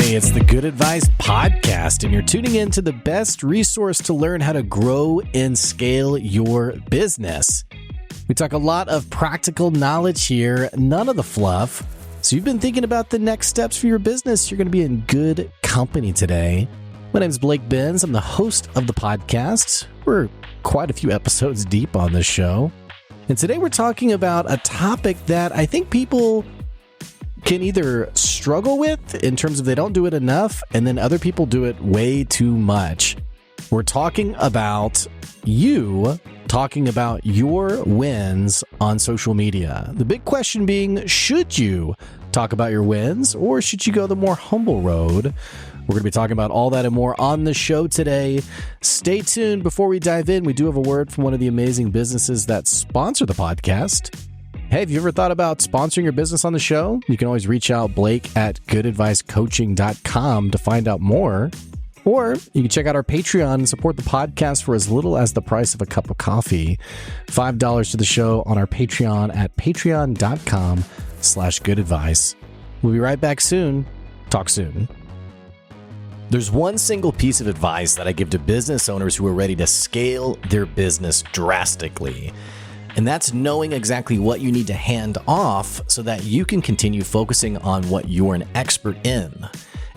Hey, it's the Good Advice Podcast, and you're tuning in to the best resource to learn how to grow and scale your business. We talk a lot of practical knowledge here, none of the fluff. So you've been thinking about the next steps for your business, you're going to be in good company today. My name is Blake Benz. I'm the host of the podcast. We're quite a few episodes deep on this show. And today we're talking about a topic that I think people can either struggle with in terms of they don't do it enough, and then other people do it way too much. We're talking about your wins on social media. The big question being, should you talk about your wins, or should you go the more humble road? We're going to be talking about all that and more on the show today. Stay tuned. Before we dive in, we do have a word from one of the amazing businesses that sponsor the podcast. Hey, have you ever thought about sponsoring your business on the show? You can always reach out, Blake at goodadvicecoaching.com to find out more. Or you can check out our Patreon and support the podcast for as little as the price of a cup of coffee. $5 to the show on our Patreon at patreon.com/goodadvice. We'll be right back soon. Talk soon. There's one single piece of advice that I give to business owners who are ready to scale their business drastically. And that's knowing exactly what you need to hand off so that you can continue focusing on what you're an expert in.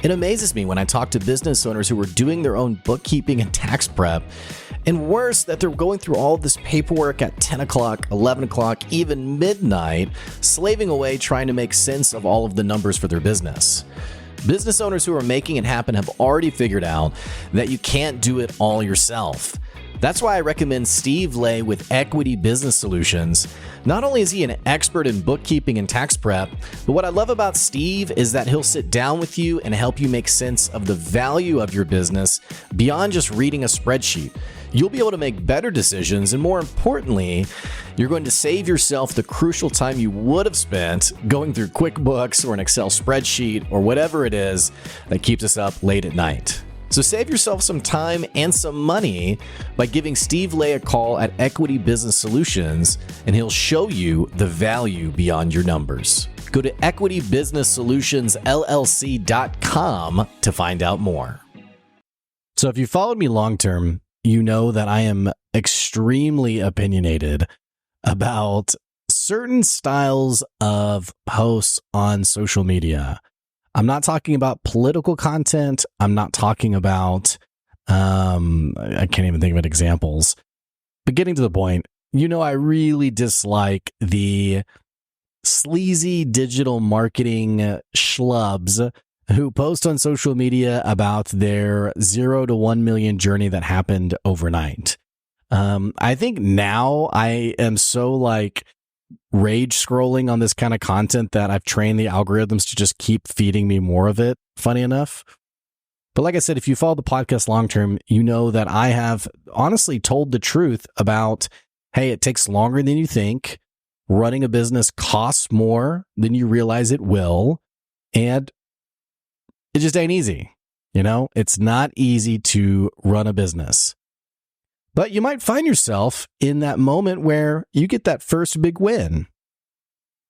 It amazes me when I talk to business owners who are doing their own bookkeeping and tax prep, and worse, that they're going through all this paperwork at 10 o'clock, 11 o'clock, even midnight, slaving away trying to make sense of all of the numbers for their business. Business owners who are making it happen have already figured out that you can't do it all yourself. That's why I recommend Steve Lay with Equity Business Solutions. Not only is he an expert in bookkeeping and tax prep, but what I love about Steve is that he'll sit down with you and help you make sense of the value of your business beyond just reading a spreadsheet. You'll be able to make better decisions, and more importantly, you're going to save yourself the crucial time you would have spent going through QuickBooks or an Excel spreadsheet or whatever it is that keeps us up late at night. So save yourself some time and some money by giving Steve Lay a call at Equity Business Solutions, and he'll show you the value beyond your numbers. Go to equitybusinesssolutionsllc.com to find out more. So if you followed me long term, you know that I am extremely opinionated about certain styles of posts on social media. I'm not talking about political content. I'm not talking about, I can't even think of examples. But getting to the point, I really dislike the sleazy digital marketing schlubs who post on social media about their 0 to 1 million journey that happened overnight. I think now I am so rage scrolling on this kind of content that I've trained the algorithms to just keep feeding me more of it, funny enough. But like I said, if you follow the podcast long term, you know that I have honestly told the truth about, hey, it takes longer than you think. Running a business costs more than you realize it will. And it just ain't easy. It's not easy to run a business. But you might find yourself in that moment where you get that first big win.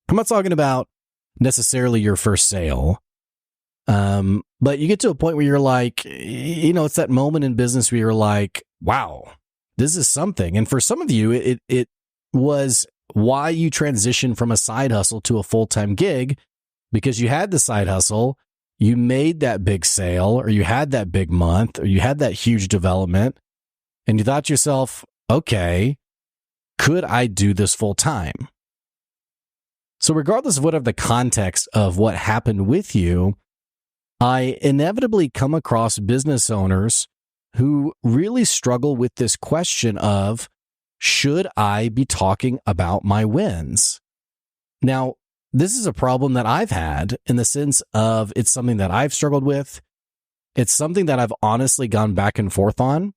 I'm not talking about necessarily your first sale, but you get to a point where you're like, it's that moment in business where you're like, wow, this is something. And for some of you, it was why you transitioned from a side hustle to a full-time gig, because you had the side hustle, you made that big sale, or you had that big month, or you had that huge development. And you thought to yourself, okay, could I do this full time? So regardless of whatever the context of what happened with you, I inevitably come across business owners who really struggle with this question of, should I be talking about my wins? Now, this is a problem that I've had in the sense of it's something that I've struggled with. It's something that I've honestly gone back and forth on.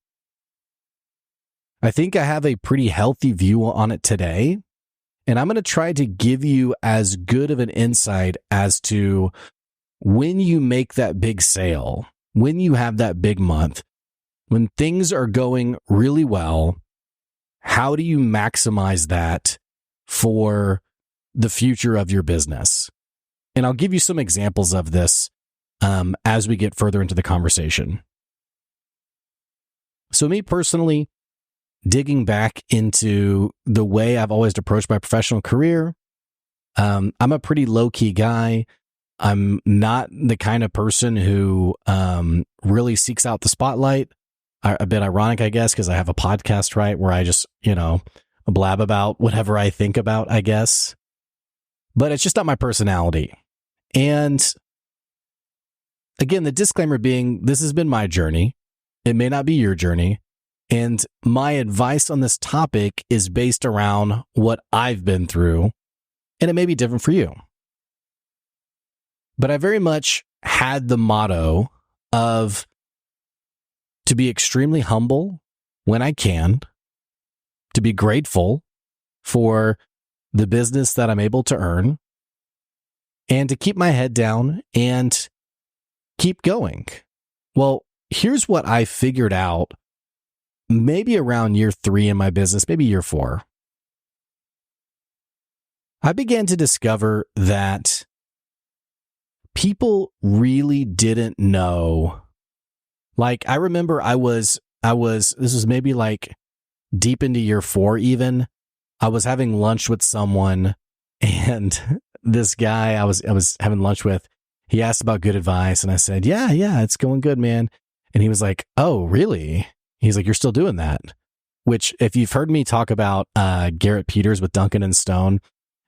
I think I have a pretty healthy view on it today, and I'm going to try to give you as good of an insight as to when you make that big sale, when you have that big month, when things are going really well, how do you maximize that for the future of your business? And I'll give you some examples of this as we get further into the conversation. So me personally, digging back into the way I've always approached my professional career, I'm a pretty low-key guy. I'm not the kind of person who really seeks out the spotlight. A bit ironic, I guess, because I have a podcast, right, where I just, blab about whatever I think about, I guess. But it's just not my personality. And again, the disclaimer being, this has been my journey. It may not be your journey. And my advice on this topic is based around what I've been through, and it may be different for you. But I very much had the motto of to be extremely humble when I can, to be grateful for the business that I'm able to earn, and to keep my head down and keep going. Well, here's what I figured out maybe around year 3 in my business, maybe year 4. I began to discover that people really didn't know. Like, I remember I was, this was maybe like deep into year 4 even. I was having lunch with someone, and this guy I was having lunch with, he asked about good advice, and I said, yeah, it's going good, man. And he was like, oh, really? He's like, you're still doing that? Which, if you've heard me talk about Garrett Peters with Duncan & Stone,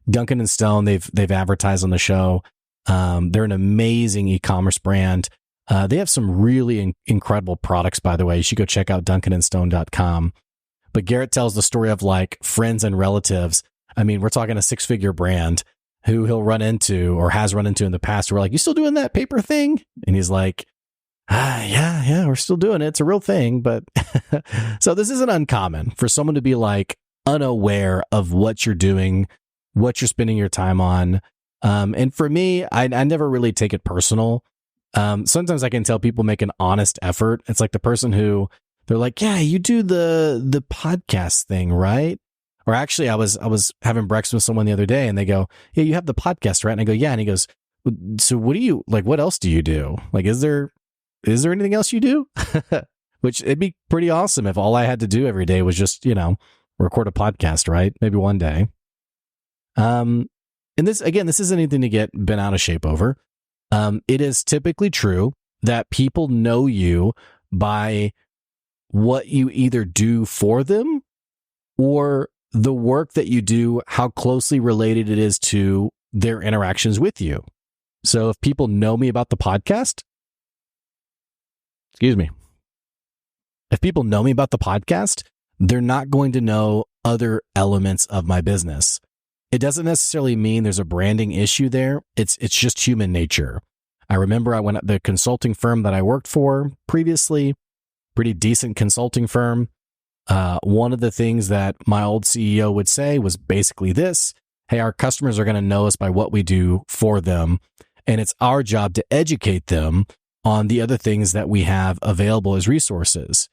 Duncan & Stone, they've advertised on the show. They're an amazing e-commerce brand. They have some really incredible products, by the way. You should go check out duncanandstone.com. But Garrett tells the story of like friends and relatives. I mean, we're talking a 6-figure brand who he'll run into or has run into in the past. We're like, you still doing that paper thing? And he's like, yeah, we're still doing it. It's a real thing. But so this isn't uncommon for someone to be like unaware of what you're doing, what you're spending your time on. And for me, I never really take it personal. Sometimes I can tell people make an honest effort. It's like the person who they're like, yeah, you do the podcast thing, right? Or actually, I was having breakfast with someone the other day, and they go, yeah, you have the podcast, right? And I go, yeah. And he goes, so what do you, like, what else do you do? Like, is there anything else you do? Which it'd be pretty awesome if all I had to do every day was just, record a podcast, right? Maybe one day. And this isn't anything to get bent out of shape over. It is typically true that people know you by what you either do for them or the work that you do, how closely related it is to their interactions with you. So if people know me about the podcast, if people know me about the podcast, they're not going to know other elements of my business. It doesn't necessarily mean there's a branding issue there. It's just human nature. I remember I went at the consulting firm that I worked for previously, pretty decent consulting firm. One of the things that my old CEO would say was basically this: hey, our customers are going to know us by what we do for them, and it's our job to educate them on the other things that we have available as resources.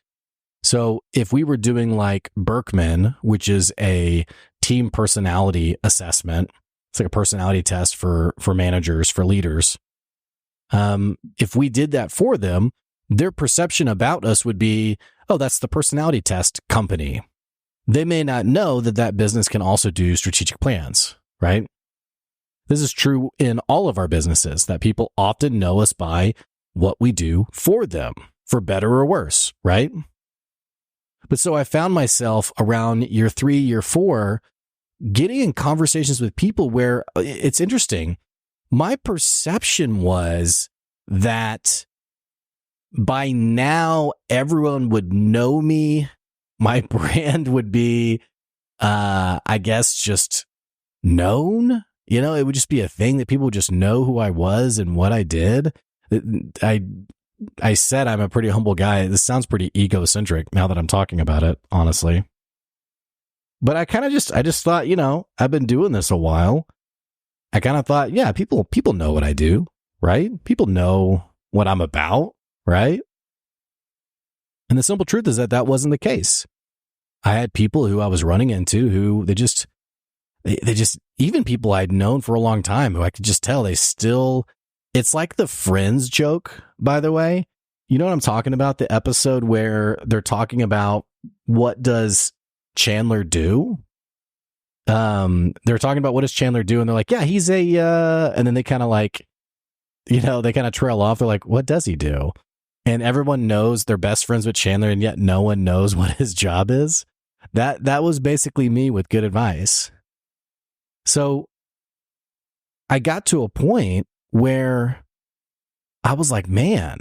So if we were doing like Berkman, which is a team personality assessment, it's like a personality test for managers, for leaders. If we did that for them, their perception about us would be, oh, that's the personality test company. They may not know that business can also do strategic plans, right? This is true in all of our businesses, that people often know us by what we do for them, for better or worse, right? But so I found myself around year 3, year 4, getting in conversations with people where it's interesting. My perception was that by now everyone would know me. My brand would be, I guess, just known. It would just be a thing that people would just know who I was and what I did. I said I'm a pretty humble guy. This sounds pretty egocentric now that I'm talking about it, honestly. But I just thought, I've been doing this a while. I kind of thought, yeah, people know what I do, right? People know what I'm about, right? And the simple truth is that wasn't the case. I had people who I was running into who they just, even people I'd known for a long time who I could just tell they still It's like the Friends joke, by the way. You know what I'm talking about? The episode where they're talking about what does Chandler do? They're talking about what does Chandler do? And they're like, yeah, he's and then they kind of like, they kind of trail off. They're like, what does he do? And everyone knows they're best friends with Chandler, and yet no one knows what his job is. That was basically me with good advice. So I got to a point where I was like, man,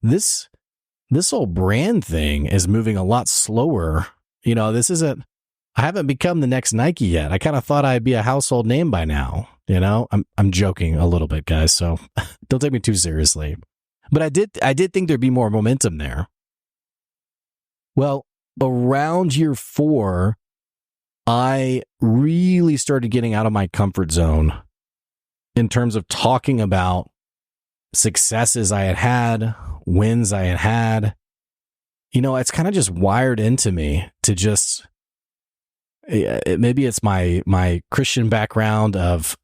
this whole brand thing is moving a lot slower. I haven't become the next Nike yet. I kind of thought I'd be a household name by now. I'm joking a little bit, guys, so don't take me too seriously. But I did think there'd be more momentum there. Well, around year 4, I really started getting out of my comfort zone in terms of talking about successes I had, wins I had. It's kind of just wired into me to just, maybe it's my Christian background of,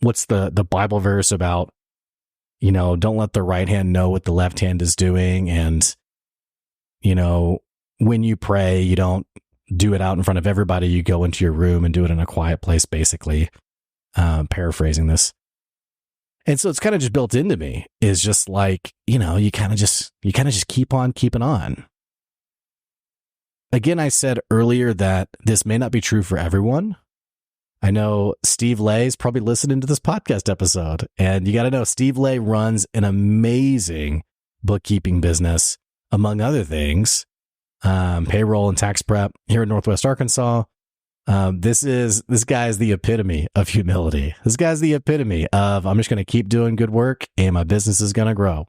what's the Bible verse about, don't let the right hand know what the left hand is doing. And, when you pray, you don't do it out in front of everybody. You go into your room and do it in a quiet place, basically, paraphrasing this. And so it's kind of just built into me, is just like, you kind of just keep on keeping on. Again, I said earlier that this may not be true for everyone. I know Steve Lay's probably listening to this podcast episode, and you got to know Steve Lay runs an amazing bookkeeping business, among other things, payroll and tax prep here in Northwest Arkansas. This guy is the epitome of humility. This guy's the epitome of, I'm just going to keep doing good work and my business is going to grow.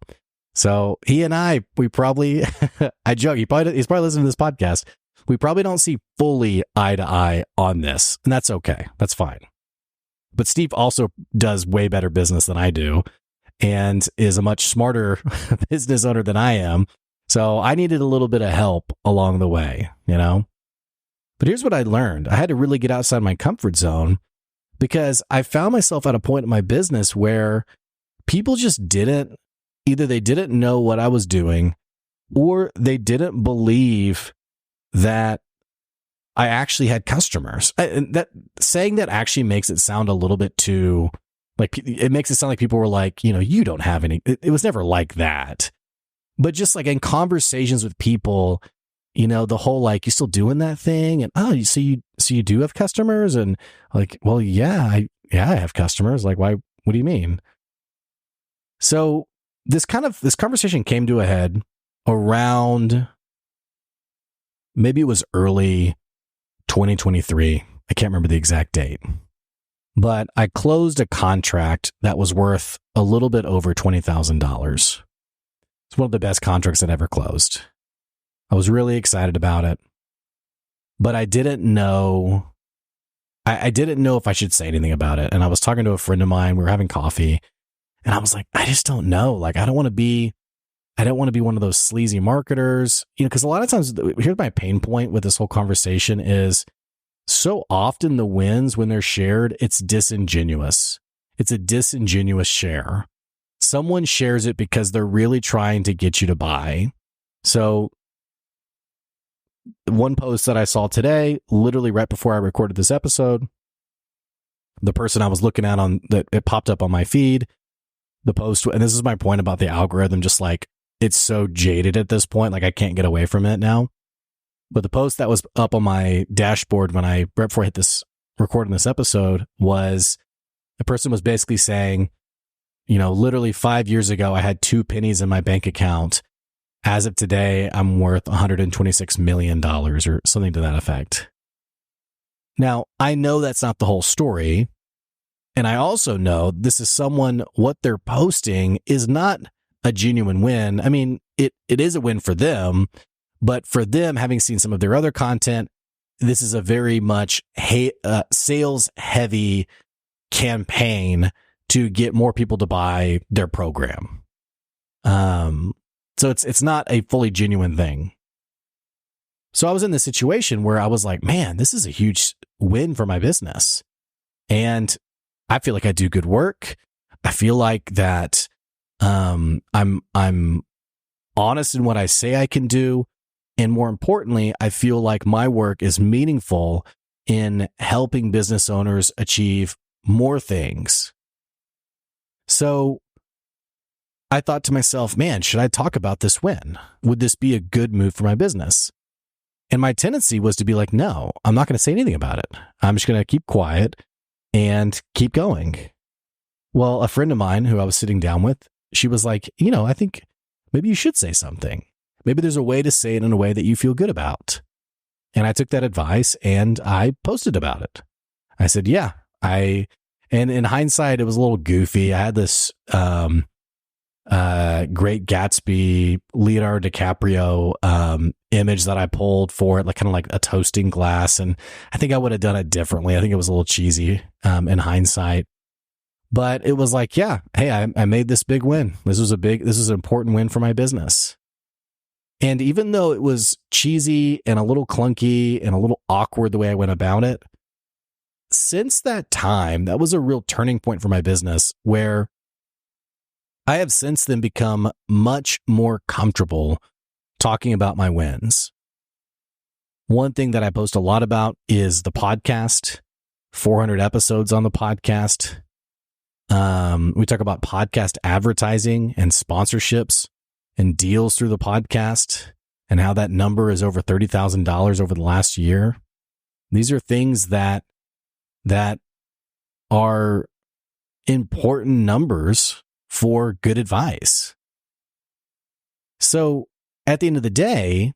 So he and we probably, I joke, he's probably listening to this podcast. We probably don't see fully eye to eye on this, and that's okay. That's fine. But Steve also does way better business than I do and is a much smarter business owner than I am. So I needed a little bit of help along the way, But here's what I learned. I had to really get outside my comfort zone because I found myself at a point in my business where people just either they didn't know what I was doing, or they didn't believe that I actually had customers. And that saying that actually makes it sound a little bit too, like, it makes it sound like people were like, you don't have any. It was never like that. But just like in conversations with people, the whole, like, you still doing that thing? And, oh, so you do have customers? And like, well, I have customers. Like, why, what do you mean? So this conversation came to a head around, maybe it was early 2023. I can't remember the exact date, but I closed a contract that was worth a little bit over $20,000. It's one of the best contracts I'd ever closed. I was really excited about it, but I didn't know. I didn't know if I should say anything about it. And I was talking to a friend of mine. We were having coffee, and I was like, I just don't know. Like, I don't want to be one of those sleazy marketers, because a lot of times, here's my pain point with this whole conversation is, so often the wins, when they're shared, it's disingenuous. It's a disingenuous share. Someone shares it because they're really trying to get you to buy. So one post that I saw today, literally right before I recorded this episode, the person I was looking at it popped up on my feed, the post, and this is my point about the algorithm, just like, it's so jaded at this point, like I can't get away from it now. But the post that was up on my dashboard right before I hit recording this episode, was the person was basically saying, literally 5 years ago, I had 2 pennies in my bank account. As of today, I'm worth $126 million or something to that effect. Now, I know that's not the whole story. And I also know this is what they're posting is not a genuine win. I mean, it is a win for them, but for them, having seen some of their other content, this is a very much sales heavy campaign to get more people to buy their program. So it's not a fully genuine thing. So I was in this situation where I was like, man, this is a huge win for my business. And I feel like I do good work. I feel like that I'm honest in what I say I can do. And more importantly, I feel like my work is meaningful in helping business owners achieve more things. So I thought to myself, man, should I talk about this win? Would this be a good move for my business? And my tendency was to be like, no, I'm not going to say anything about it. I'm just going to keep quiet and keep going. Well, a friend of mine who I was sitting down with, she was like, I think maybe you should say something. Maybe there's a way to say it in a way that you feel good about. And I took that advice and I posted about it. I said, yeah, and in hindsight, it was a little goofy. I had this Great Gatsby, Leonardo DiCaprio image that I pulled for it, like kind of like a toasting glass. And I think I would have done it differently. I think it was a little cheesy in hindsight. But it was like, yeah, hey, I made this big win. This was an important win for my business. And even though it was cheesy and a little clunky and a little awkward the way I went about it, since that time, that was a real turning point for my business where I have since then become much more comfortable talking about my wins. One thing that I post a lot about is the podcast, 400 episodes on the podcast. We talk about podcast advertising and sponsorships and deals through the podcast and how that number is over $30,000 over the last year. These are things that are important numbers for good advice. So at the end of the day,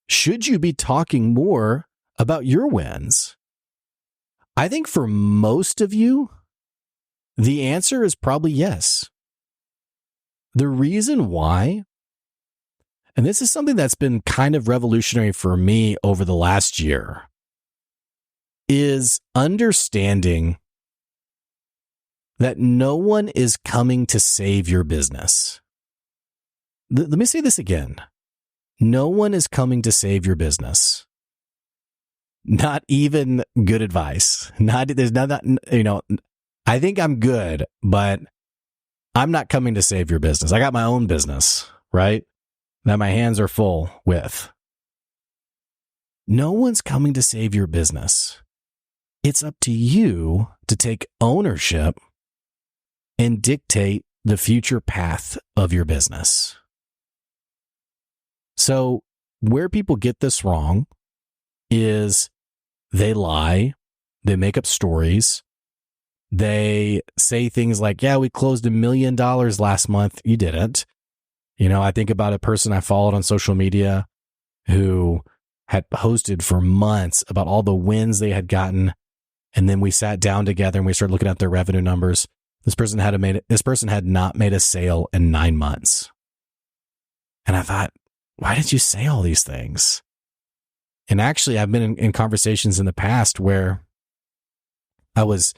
should you be talking more about your wins? I think for most of you, the answer is probably yes. The reason why, and this is something that's been kind of revolutionary for me over the last year, is understanding that no one is coming to save your business. Let me say this again. No one is coming to save your business. Not even good advice. I think I'm good, but I'm not coming to save your business. I got my own business, right? That my hands are full with. No one's coming to save your business. It's up to you to take ownership and dictate the future path of your business. So where people get this wrong is they lie, they make up stories, they say things like, yeah, we closed $1 million last month. You didn't. I think about a person I followed on social media who had posted for months about all the wins they had gotten. And then we sat down together and we started looking at their revenue numbers. This person had not made a sale in 9 months. And I thought, why did you say all these things? And actually, I've been in conversations in the past where I was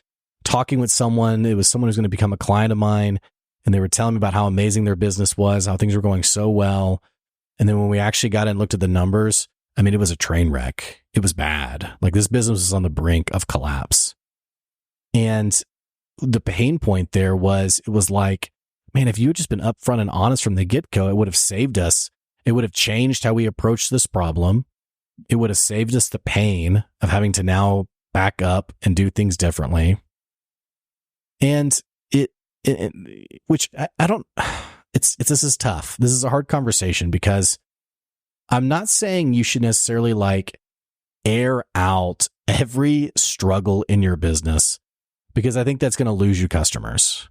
talking with someone. It was someone who's going to become a client of mine. And they were telling me about how amazing their business was, how things were going so well. And then when we actually got in and looked at the numbers, it was a train wreck. It was bad. Like this business was on the brink of collapse. And the pain point there was, it was like, man, if you had just been upfront and honest from the get-go, it would have saved us. It would have changed how we approach this problem. It would have saved us the pain of having to now back up and do things differently. And this is tough. This is a hard conversation because I'm not saying you should necessarily like air out every struggle in your business, because I think that's going to lose you customers.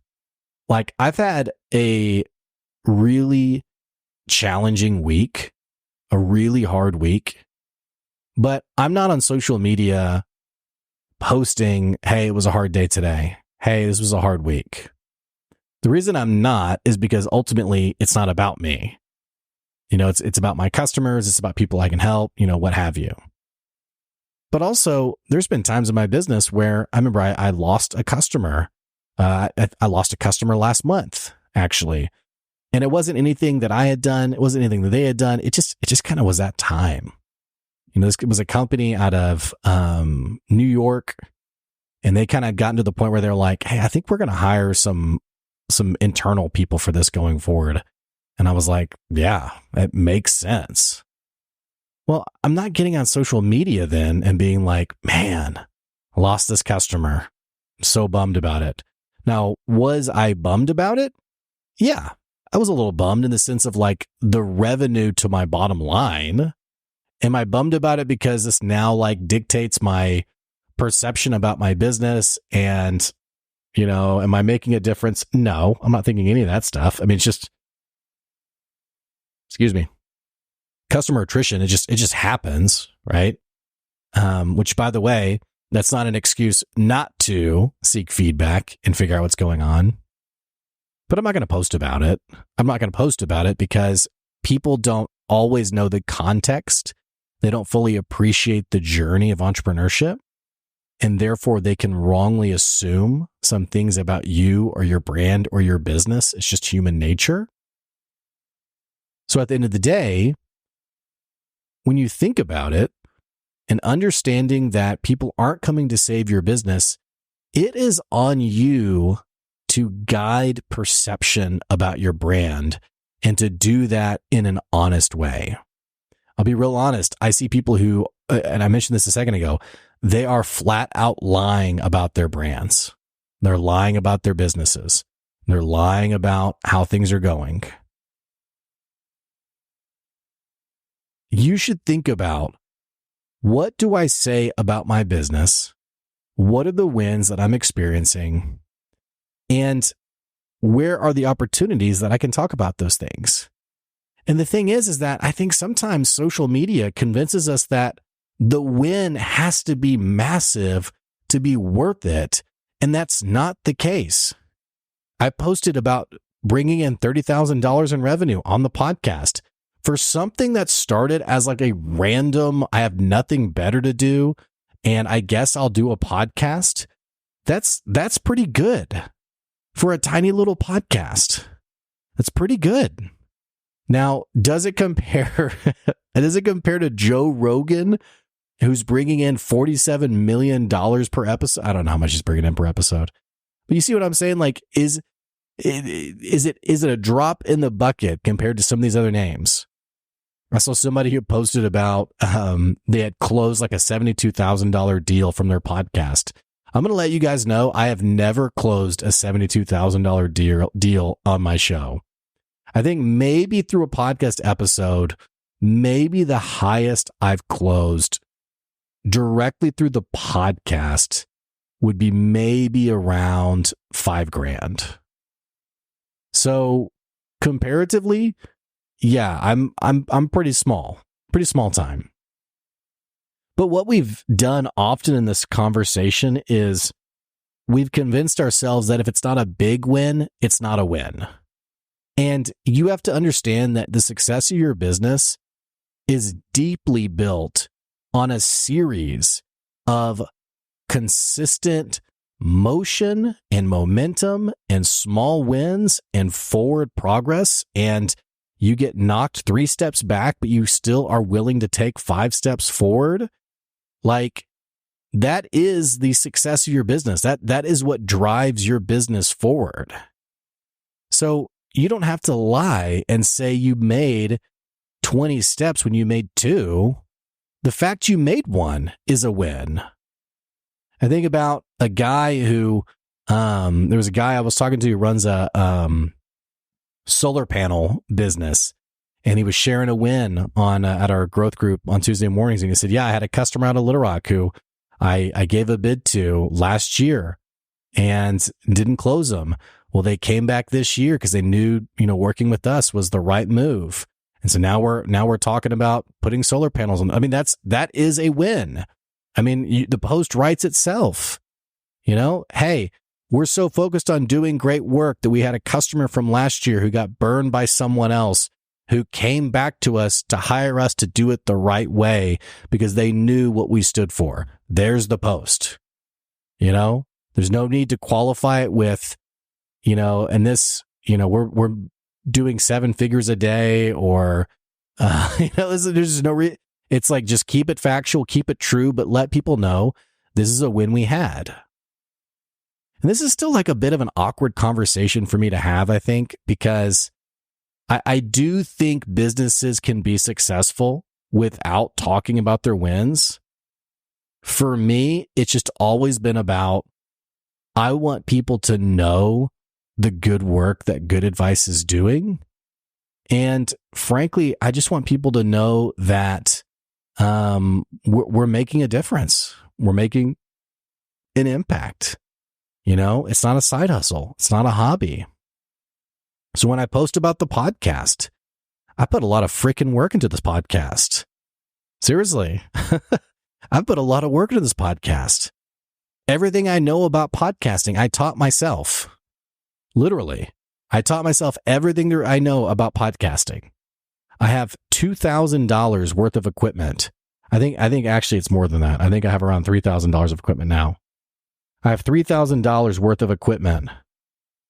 Like I've had a really challenging week, a really hard week, but I'm not on social media posting, hey, it was a hard day today. Hey, this was a hard week. The reason I'm not is because ultimately it's not about me. It's about my customers. It's about people I can help, what have you. But also there's been times in my business where I remember I lost a customer. I lost a customer last month, actually. And it wasn't anything that I had done. It wasn't anything that they had done. It just kind of was that time. This was a company out of New York, and they kind of gotten to the point where they're like, hey, I think we're going to hire some some internal people for this going forward. And I was like, yeah, it makes sense. Well, I'm not getting on social media then and being like, man, I lost this customer. I'm so bummed about it. Now, was I bummed about it? Yeah, I was a little bummed in the sense of like the revenue to my bottom line. Am I bummed about it because this now like dictates my perception about my business? And, am I making a difference? No, I'm not thinking any of that stuff. I mean, it's just, excuse me, customer attrition. It just happens, right? Which, by the way, that's not an excuse not to seek feedback and figure out what's going on. But I'm not going to post about it. I'm not going to post about it because people don't always know the context. They don't fully appreciate the journey of entrepreneurship. And therefore, they can wrongly assume some things about you or your brand or your business. It's just human nature. So at the end of the day, when you think about it and understanding that people aren't coming to save your business, it is on you to guide perception about your brand and to do that in an honest way. I'll be real honest. I see people who, and I mentioned this a second ago, they are flat out lying about their brands. They're lying about their businesses. They're lying about how things are going. You should think about, what do I say about my business? What are the wins that I'm experiencing? And where are the opportunities that I can talk about those things? And the thing is that I think sometimes social media convinces us that the win has to be massive to be worth it. And that's not the case. I posted about bringing in $30,000 in revenue on the podcast for something that started as like a random, I have nothing better to do, and I guess I'll do a podcast. That's pretty good for a tiny little podcast. That's pretty good. Now, does it compare to Joe Rogan, who's bringing in $47 million per episode? I don't know how much he's bringing in per episode, but you see what I'm saying? Like, is it a drop in the bucket compared to some of these other names? I saw somebody who posted about they had closed like a $72,000 deal from their podcast. I'm going to let you guys know I have never closed a $72,000 deal on my show. I think maybe through a podcast episode, maybe the highest I've closed directly through the podcast would be maybe around $5,000. So comparatively, yeah, I'm pretty small time. But what we've done often in this conversation is we've convinced ourselves that if it's not a big win, it's not a win. And you have to understand that the success of your business is deeply built on a series of consistent motion and momentum and small wins and forward progress. And you get knocked 3 steps back, but you still are willing to take 5 steps forward. Like, that is the success of your business. That is what drives your business forward. So you don't have to lie and say you made 20 steps when you made 2. The fact you made 1 is a win. I think about a guy who, there was a guy I was talking to who runs a solar panel business, and he was sharing a win on at our growth group on Tuesday mornings. And he said, yeah, I had a customer out of Little Rock who I gave a bid to last year and didn't close them. Well, they came back this year because they knew, working with us was the right move. And so now we're talking about putting solar panels on. I mean, that is a win. I mean, the post writes itself, hey, we're so focused on doing great work that we had a customer from last year who got burned by someone else who came back to us to hire us to do it the right way because they knew what we stood for. There's the post. There's no need to qualify it with, and this, we're doing 7 figures a day or, there's no it's like, just keep it factual, keep it true, but let people know this is a win we had. And this is still like a bit of an awkward conversation for me to have, I think, because I do think businesses can be successful without talking about their wins. For me, it's just always been about, I want people to know the good work that Good Advice is doing. And frankly, I just want people to know that we're making a difference. We're making an impact. You know, it's not a side hustle. It's not a hobby. So when I post about the podcast, I put a lot of freaking work into this podcast. Seriously. I've put a lot of work into this podcast. Everything I know about podcasting, I taught myself. Literally. I taught myself everything that I know about podcasting. I have $2,000 worth of equipment. I think actually it's more than that. I think I have around $3,000 of equipment now. I have $3,000 worth of equipment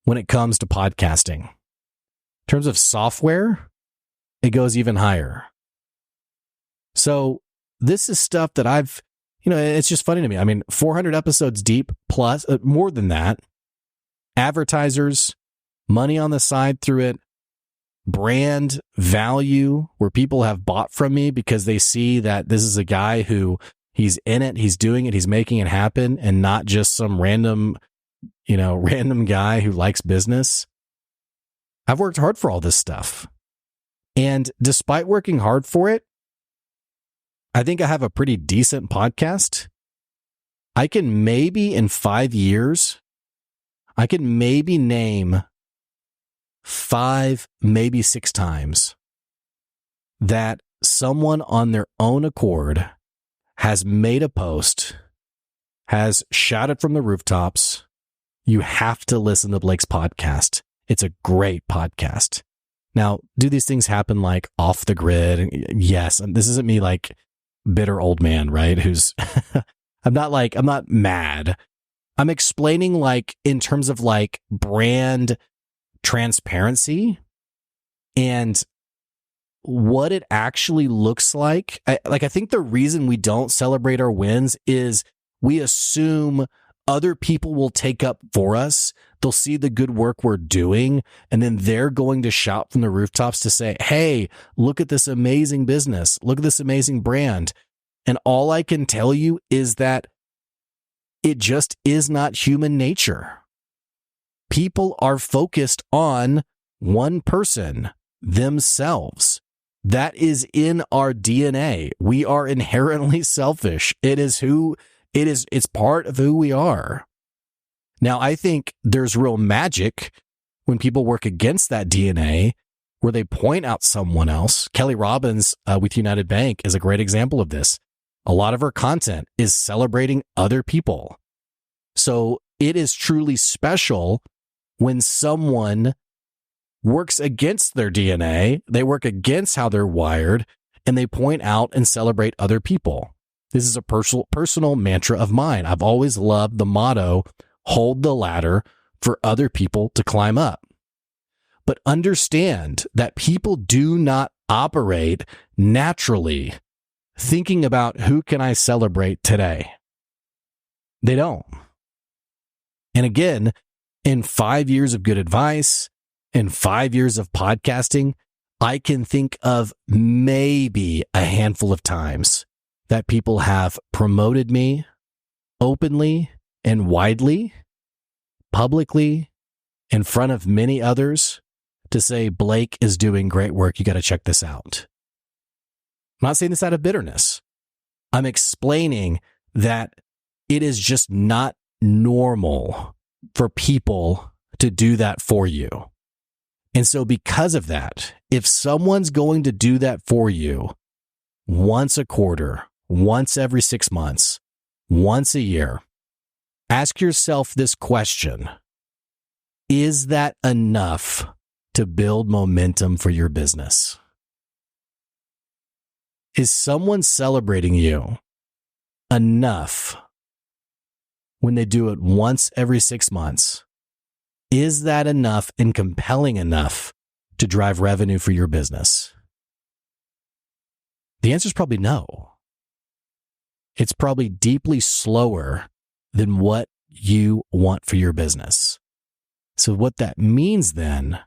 when it comes to podcasting. In terms of software, it goes even higher. So this is stuff that I've, it's just funny to me. I mean, 400 episodes deep plus more than that, advertisers, money on the side through it, brand value where people have bought from me because they see that this is a guy who he's in it, he's doing it, he's making it happen, and not just some random guy who likes business. I've worked hard for all this stuff. And despite working hard for it, I think I have a pretty decent podcast. I can maybe in 5 years, I can maybe name 5, maybe 6 times that someone on their own accord has made a post, has shouted from the rooftops, you have to listen to Blake's podcast. It's a great podcast. Now, do these things happen like off the grid? Yes. And this isn't me like bitter old man, right? Who's, I'm not mad. I'm explaining like in terms of like brand transparency and what it actually looks like. I think the reason we don't celebrate our wins is we assume other people will take up for us. They'll see the good work we're doing, and then they're going to shout from the rooftops to say, hey, look at this amazing business. Look at this amazing brand. And all I can tell you is that it just is not human nature. People are focused on one person, themselves. That is in our DNA. We are inherently selfish. It's part of who we are. Now, I think there's real magic when people work against that DNA, where they point out someone else. Kelly Robbins with United Bank is a great example of this. A lot of her content is celebrating other people. So it is truly special when someone works against their DNA, they work against how they're wired, and they point out and celebrate other people. This is a personal mantra of mine. I've always loved the motto, hold the ladder for other people to climb up. But understand that people do not operate naturally thinking about who can I celebrate today. They don't. And again, in 5 years of Good Advice, in 5 years of podcasting, I can think of maybe a handful of times that people have promoted me openly and widely, publicly, in front of many others to say, Blake is doing great work. You got to check this out. I'm not saying this out of bitterness. I'm explaining that it is just not normal for people to do that for you. And so because of that, if someone's going to do that for you once a quarter, once every 6 months, once a year, ask yourself this question. Is that enough to build momentum for your business? Is someone celebrating you enough when they do it once every 6 months? Is that enough and compelling enough to drive revenue for your business? The answer is probably no. It's probably deeply slower than what you want for your business. So what that means then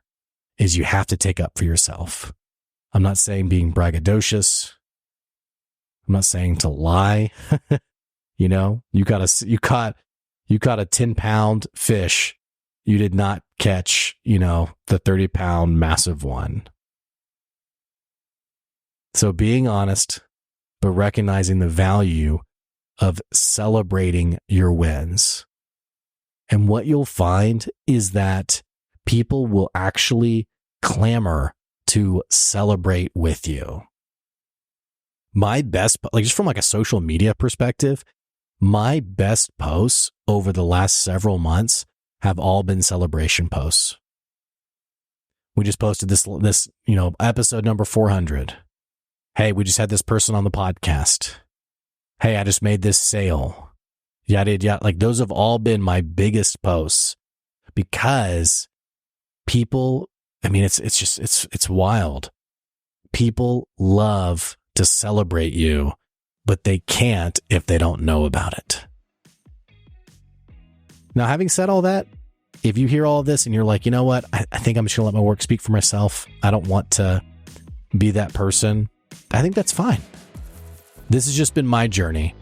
is you have to take up for yourself. I'm not saying being braggadocious. I'm not saying to lie. You know, you caught a 10-pound fish. You did not catch, the 30-pound massive one. So being honest, but recognizing the value of celebrating your wins. And what you'll find is that people will actually clamor to celebrate with you. My best, just from a social media perspective, my best posts over the last several months have all been celebration posts. We just posted this, episode number 400. Hey, we just had this person on the podcast. Hey, I just made this sale. Yada, yada. Those have all been my biggest posts because people, it's wild. People love to celebrate you, but they can't if they don't know about it. Now, having said all that, if you hear all of this and you're like, you know what, I think I'm just going to let my work speak for myself. I don't want to be that person. I think that's fine. This has just been my journey.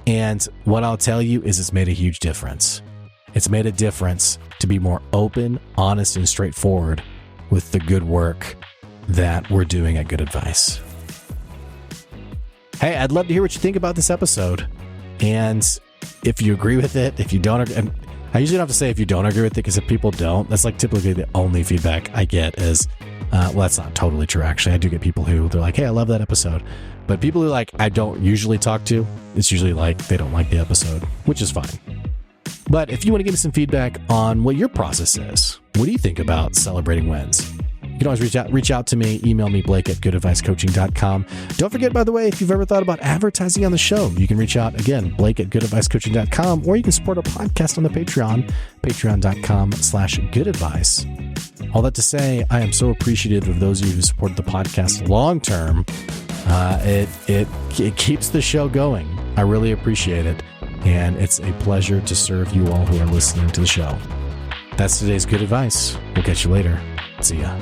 And what I'll tell you is it's made a huge difference. It's made a difference to be more open, honest, and straightforward with the good work that we're doing at Good Advice. Hey, I'd love to hear what you think about this episode. And if you agree with it, if you don't, and I usually don't have to say if you don't agree with it, because if people don't, that's typically the only feedback I get is, well, that's not totally true, actually. I do get people who, they're like, hey, I love that episode. But people who I don't usually talk to, it's usually they don't like the episode, which is fine. But if you want to give me some feedback on what your process is, what do you think about celebrating wins? You can always reach out to me, email me, blake@goodadvicecoaching.com. Don't forget, by the way, if you've ever thought about advertising on the show, you can reach out again, blake@goodadvicecoaching.com, or you can support our podcast on the Patreon, patreon.com/goodadvice. All that to say, I am so appreciative of those of you who supported the podcast long term. It keeps the show going. I really appreciate it. And it's a pleasure to serve you all who are listening to the show. That's today's Good Advice. We'll catch you later. See ya.